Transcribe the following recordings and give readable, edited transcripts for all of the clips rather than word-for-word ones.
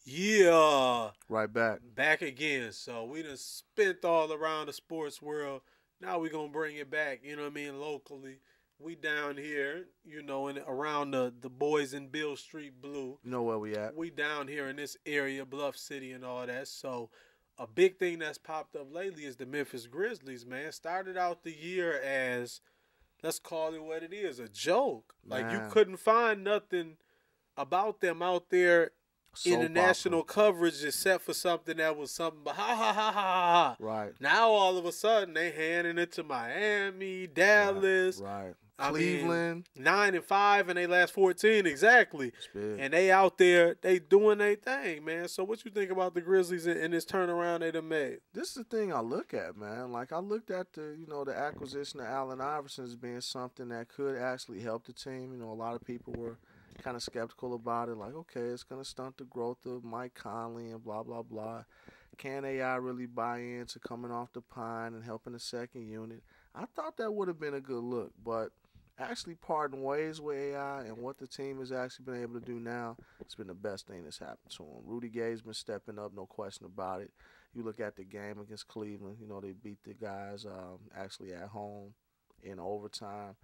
Yeah, Right back. back again. So we done spent all around the sports world. Now we gonna bring it back. You know what I mean? Locally, we down here. You know, in around the boys in Bill Street Blue. You know where we at. We down here in this area, Bluff City, and all that. So a big thing that's popped up lately is the Memphis Grizzlies. Man, started out the year as, let's call it what it is, a joke. Like you Man, couldn't find nothing about them out there soap opera. international coverage except for something that was something but ha ha ha ha ha. Right, Now all of a sudden they handing it to Miami, right, Dallas. right. I mean, Cleveland. 9-5 and they last 14 exactly, It's big. and they out there they doing their thing, man. So what you think about the Grizzlies and this turnaround they done made? This is the thing I look at, man. Like I looked at the acquisition of Allen Iverson as being something that could actually help the team. You know, a lot of people were kind of skeptical about it. Like, okay, it's gonna stunt the growth of Mike Conley and blah blah blah. Can AI really buy into coming off the pine and helping the second unit? I thought that would have been a good look, but actually parting ways with AI and what the team has actually been able to do now, it's been the best thing that's happened to them. Rudy Gay's been stepping up, no question about it. You look at the game against Cleveland, they beat the guys actually at home in overtime.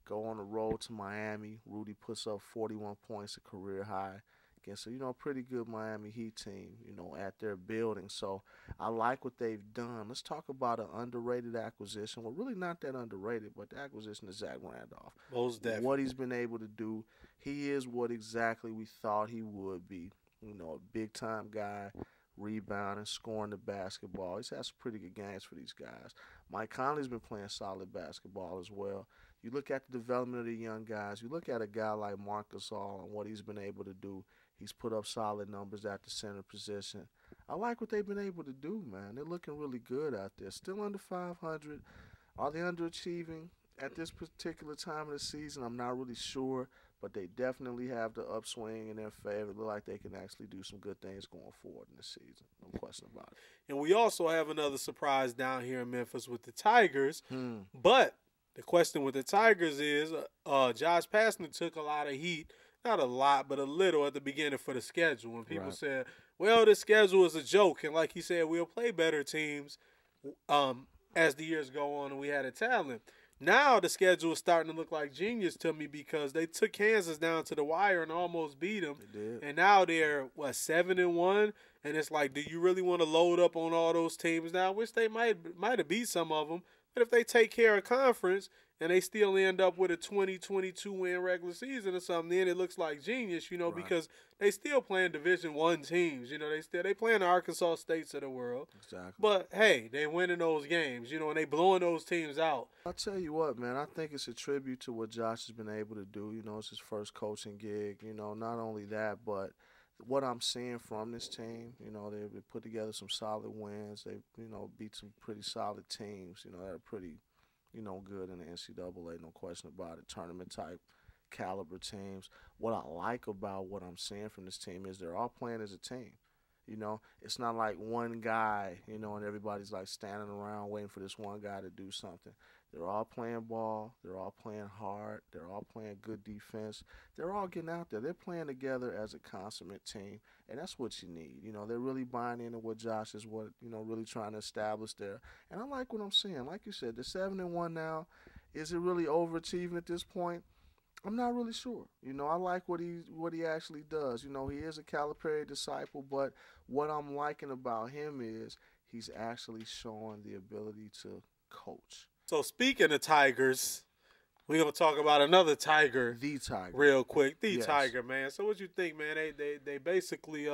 Go on the road to Miami. Rudy puts up 41 points, a career high against a pretty good Miami Heat team, at their building. So I like what they've done. Let's talk about an underrated acquisition. Well, really not that underrated, but the acquisition of Zach Randolph. Most definitely. What he's been able to do, he is what exactly we thought he would be. A big time guy, rebounding, scoring the basketball. He's had some pretty good games for these guys. Mike Conley's been playing solid basketball as well. You look at the development of the young guys. You look at a guy like Marcus All and what he's been able to do. He's put up solid numbers at the center position. I like what they've been able to do, man. They're looking really good out there. Still under 500. Are they underachieving at this particular time of the season? I'm not really sure, but they definitely have the upswing in their favor. Look like they can actually do some good things going forward in this season. No question about it. And we also have another surprise down here in Memphis with the Tigers. Hmm. But the question with the Tigers is Josh Pastner took a lot of heat, not a lot, but a little at the beginning for the schedule. When people Right. said, well, the schedule is a joke. And like he said, we'll play better teams as the years go on and we had a talent. Now the schedule is starting to look like genius to me because they took Kansas down to the wire and almost beat them. They did. And now they're, 7-1? And it's like, do you really want to load up on all those teams now? Which they might have beat some of them. But if they take care of conference and they still end up with a 20-22 win regular season or something, then it looks like genius, Right. because they still playing Division I teams. They playing the Arkansas States of the world. Exactly. But hey, they winning those games, and they blowing those teams out. I'll tell you what, man. I think it's a tribute to what Josh has been able to do. It's his first coaching gig. Not only that, but what I'm seeing from this team, they've put together some solid wins. They, beat some pretty solid teams, that are pretty, good in the NCAA, no question about it. Tournament type caliber teams. What I like about what I'm seeing from this team is they're all playing as a team. It's not like one guy, and everybody's like standing around waiting for this one guy to do something. They're all playing ball. They're all playing hard. They're all playing good defense. They're all getting out there. They're playing together as a consummate team, and that's what you need. They're really buying into what Josh is really trying to establish there. And I like what I'm seeing. Like you said, they're 7-1 now. Is it really overachieving at this point? I'm not really sure. I like what he actually does. He is a Calipari disciple, but what I'm liking about him is he's actually showing the ability to coach. So speaking of Tigers, we're gonna talk about another Tiger The Tiger. real quick. The Yes. Tiger, man. So what you think, man? They basically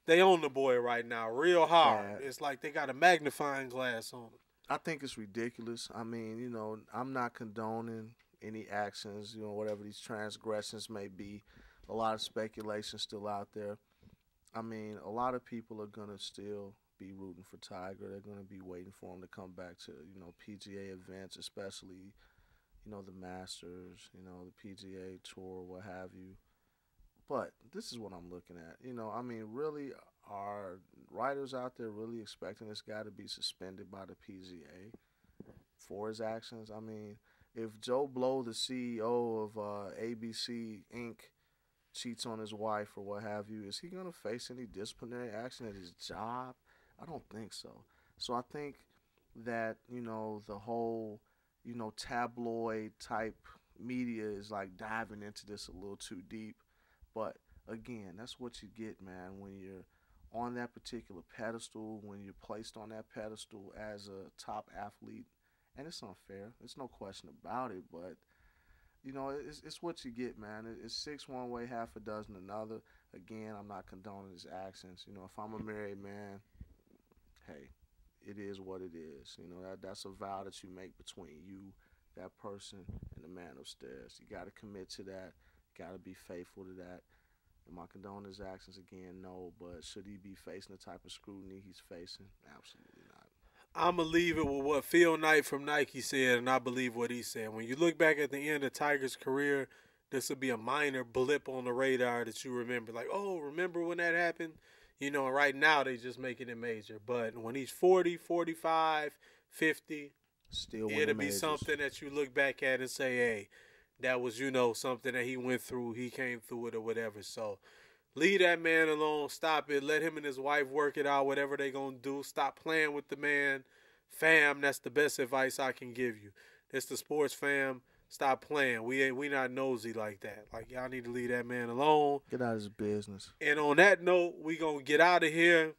they own the boy right now, real hard. Bad. It's like they got a magnifying glass on him. I think it's ridiculous. I mean, I'm not condoning any actions, whatever these transgressions may be. A lot of speculation still out there. I mean, a lot of people are going to still be rooting for Tiger. They're going to be waiting for him to come back to, PGA events, especially, the Masters, the PGA Tour, what have you. But this is what I'm looking at. I mean, really, are writers out there really expecting this guy to be suspended by the PGA for his actions? I mean, if Joe Blow, the CEO of ABC Inc., cheats on his wife or what have you, is he going to face any disciplinary action at his job? I don't think so. So I think that, the whole, tabloid type media is like diving into this a little too deep. But again, that's what you get, man, when you're on that particular pedestal, when you're placed on that pedestal as a top athlete. And it's unfair. There's no question about it. But, it's what you get, man. It's six one way, half a dozen another. Again, I'm not condoning his actions. If I'm a married man, hey, it is what it is. That's a vow that you make between you, that person, and the man upstairs. You got to commit to that. Got to be faithful to that. Am I condoning his actions? Again, no. But should he be facing the type of scrutiny he's facing? Absolutely not. I'm going to leave it with what Phil Knight from Nike said, and I believe what he said. When you look back at the end of Tiger's career, this will be a minor blip on the radar that you remember. Like, oh, remember when that happened? And right now they just making it major. But when he's 40, 45, 50, it'll be something that you look back at and say, hey, that was, something that he went through. He came through it or whatever. So leave that man alone. Stop it. Let him and his wife work it out, whatever they going to do. Stop playing with the man. Fam, that's the best advice I can give you. It's the sports fam. Stop playing. We not nosy like that. Like, y'all need to leave that man alone. Get out of his business. And on that note, we going to get out of here.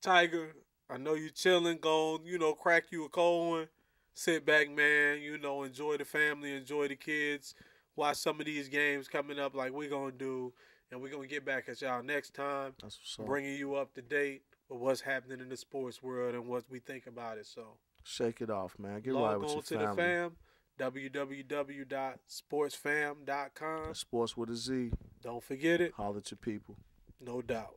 Tiger, I know you chilling. Go, crack you a cold one. Sit back, man. Enjoy the family. Enjoy the kids. Watch some of these games coming up like we're going to do. And we're going to get back at y'all next time. That's what's up. Bringing you up to date with what's happening in the sports world and what we think about it. So shake it off, man. Get right with your family. Log on to the fam. www.sportsfam.com. Sports with a Z. Don't forget it. Holler at your people. No doubt.